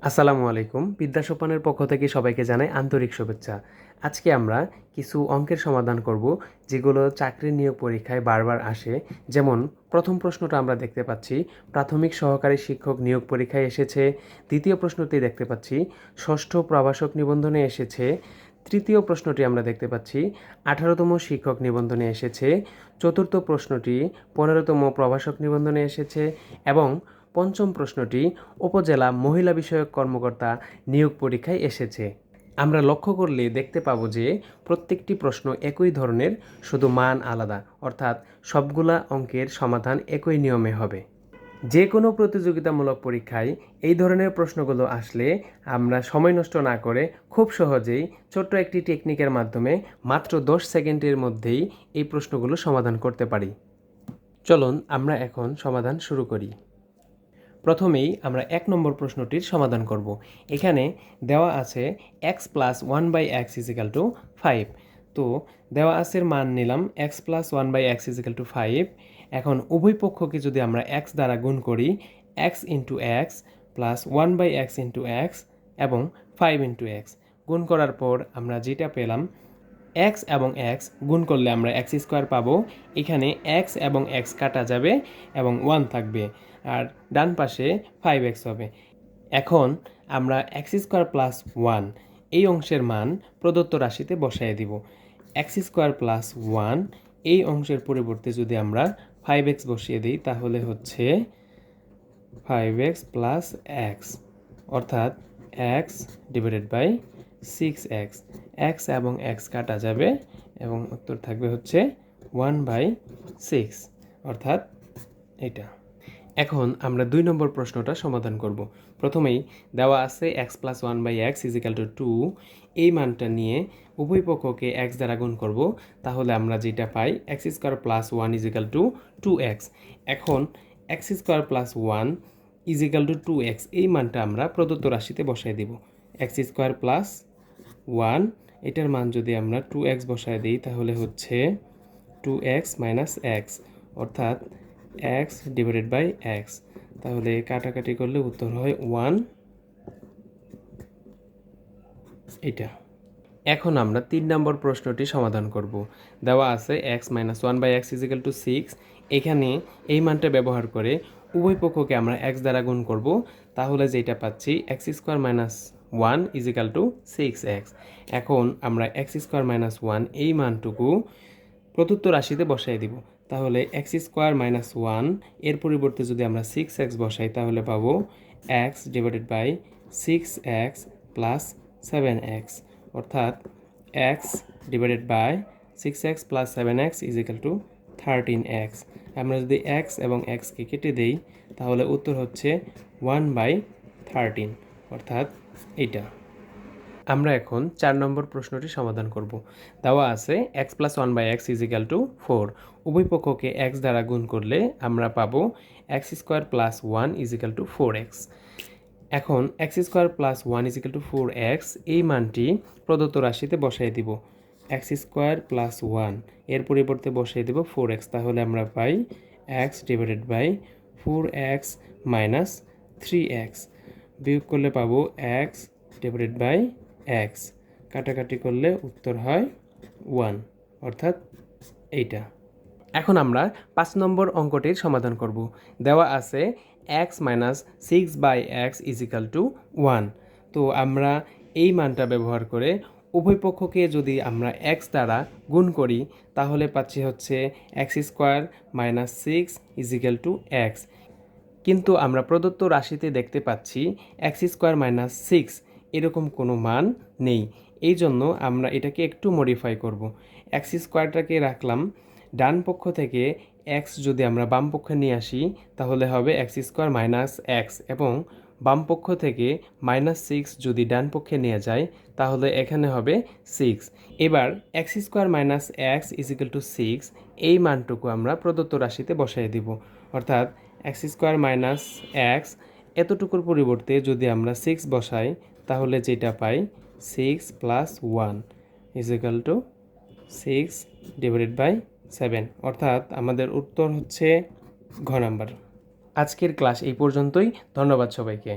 আসসালামু আলাইকুম। বিদ্যাসোপানের পক্ষ থেকে সবাইকে জানাই আন্তরিক শুভেচ্ছা। আজকে আমরা কিছু অঙ্কের সমাধান করব যেগুলো চাকরি নিয়োগ পরীক্ষায় বারবার আসে। যেমন প্রথম প্রশ্নটা আমরা দেখতে পাচ্ছি প্রাথমিক সহকারী শিক্ষক নিয়োগ পরীক্ষায় এসেছে। দ্বিতীয় প্রশ্নটি দেখতে পাচ্ছি ষষ্ঠ প্রভাষক নিবন্ধনে এসেছে। তৃতীয় প্রশ্নটি আমরা দেখতে পাচ্ছি 18তম শিক্ষক নিবন্ধনে এসেছে। চতুর্থ প্রশ্নটি 15তম প্রভাষক নিবন্ধনে এসেছে এবং পঞ্চম প্রশ্নটি উপজেলা মহিলা বিষয়ক কর্মকর্তা নিয়োগ পরীক্ষায় এসেছে। আমরা লক্ষ্য করলে দেখতে পাবো যে প্রত্যেকটি প্রশ্ন একই ধরনের, শুধু মান আলাদা, অর্থাৎ সবগুলা অঙ্কের সমাধান একই নিয়মে হবে। যে কোনো প্রতিযোগিতামূলক পরীক্ষায় এই ধরনের প্রশ্নগুলো আসলে আমরা সময় নষ্ট না করে খুব সহজেই ছোট্ট একটি টেকনিকের মাধ্যমে মাত্র 10 সেকেন্ডের মধ্যেই এই প্রশ্নগুলো সমাধান করতে পারি। চলুন আমরা এখন সমাধান শুরু করি। প্রথমেই আমরা 1 নম্বর প্রশ্নটির সমাধান করব। এখানে দেওয়া আছে x plus 1/x is equal two 5। তো দেওয়া আছে মান নিলাম x plus 1/x is equal two 5। এখন উভয় পক্ষকে যদি আমরা x দ্বারা গুণ করি, x into x plus 1/x into x এবং 5 ইন্টু এক্স গুণ করার পর আমরা যেটা পেলাম x এবং x গুণ করলে আমরা x স্কোয়ার পাবো। এখানে x এবং x কাটা যাবে এবং 1 থাকবে, আর ডান পাশে 5x হবে। এখন আমরা x স্কোয়ার প্লাস 1 এই অংশের মান প্রদত্ত রাশিতে বসায় দিব। x স্কোয়ার প্লাস 1 এই অংশের পরিবর্তে যদি আমরা 5x বসিয়ে দিই তাহলে হচ্ছে 5x প্লাস x, অর্থাৎ x divided by 6x। x এবং x কাটা যাবে এবং উত্তর থাকবে হচ্ছে 1/6, অর্থাৎ এটা। এখন আমরা 2 নম্বর প্রশ্নটা সমাধান করব। প্রথমেই দেওয়া আছে x plus 1/x is equal two 2। এই মানটা নিয়ে উভয় পক্ষকে x দ্বারা গুণ করব, তাহলে আমরা যেটা পাই x square plus 1 equal to 2x। এখন x square plus 1 equal to 2x এই মানটা আমরা প্রদত্ত রাশিতে বসাই দিব। x স্কোয়ার প্লাস 1 এটার মান যদি আমরা 2x বসায় দিই তাহলে হচ্ছে 2x মাইনাস x, অর্থাৎ x ডিভাইডেড বাই x। তাহলে কাটাকাটি করলে উত্তর হয় 1, এটা। এখন আমরা 3 নম্বর প্রশ্নটি সমাধান করব। দেওয়া আছে x minus 1/x is equal to 6। এখানে এই মানটা ব্যবহার করে উভয় পক্ষকে আমরা x দ্বারা গুণ করব, তাহলে যেটা পাচ্ছি x square minus 1 equal to 6x। এখন আমরা x স্কোয়ার মাইনাস 1 এই মানটুকু প্রদত্ত রাশিতে বসাই দিব। তাহলে x স্কোয়ার মাইনাস 1 এর পরিবর্তে যদি আমরা 6x বসাই তাহলে পাবো x divided by 6x plus 7x, অর্থাৎ x divided by 6x plus 7x equal to 13x। আমরা যদি x এবং xকে কেটে দেই তাহলে উত্তর হচ্ছে 1/13, অর্থাৎ এটা। আমরা এখন 4 নম্বর প্রশ্নটি সমাধান করব। দেওয়া আছে x plus 1/x is equal two 4। উভয় পক্ষকে x দ্বারা গুণ করলে আমরা পাবো x square plus 1 equal to 4x। এখন x square plus 1 equal to 4x এই মানটি প্রদত্ত রাশিতে বসাই দিব। x স্কোয়ার প্লাস 1 এর পরিবর্তে বসাই দিব 4x, তাহলে আমরা পাই x divided by 4x minus 3x। বিয়োগ করলে পাবো x ডিভাইডেড বাই x, কাটাকাটি করলে উত্তর হয় 1, অর্থাৎ এইটা। এখন আমরা 5 নম্বর অঙ্কটির সমাধান করব। দেওয়া আছে x minus 6/x is equal two 1। তো আমরা এই মানটা ব্যবহার করে উভয় পক্ষকে যদি আমরা x দ্বারা গুণ করি তাহলে পাচ্ছি হচ্ছে x square minus 6 equal to x। কিন্তু আমরা প্রদত্ত রাশিতে দেখতে পাচ্ছি x স্কোয়ার মাইনাস 6 এরকম কোনো মান নেই। এই জন্য আমরা এটাকে একটু মডিফাই করব। x স্কোয়ারটাকে রাখলাম ডান পক্ষ থেকে, x যদি আমরা বাম পক্ষে নিয়ে আসি তাহলে হবে x স্কোয়ার মাইনাস x, এবং বাম পক্ষ থেকে মাইনাস 6 যদি ডান পক্ষে নিয়ে যায় তাহলে এখানে হবে 6। এবার x square minus x equal to 6 এই মানটুকু আমরা প্রদত্ত রাশিতে বসাই দিব, অর্থাৎ x স্কোয়ার মাইনাস x এতটুকুর পরিবর্তে যদি আমরা 6 বসাই তাহলে যেটা পাই 6 plus 1 equal to 6 divided by 7, অর্থাৎ আমাদের উত্তর হচ্ছে ঘ নাম্বার। আজকের ক্লাস এই পর্যন্তই। ধন্যবাদ সবাইকে।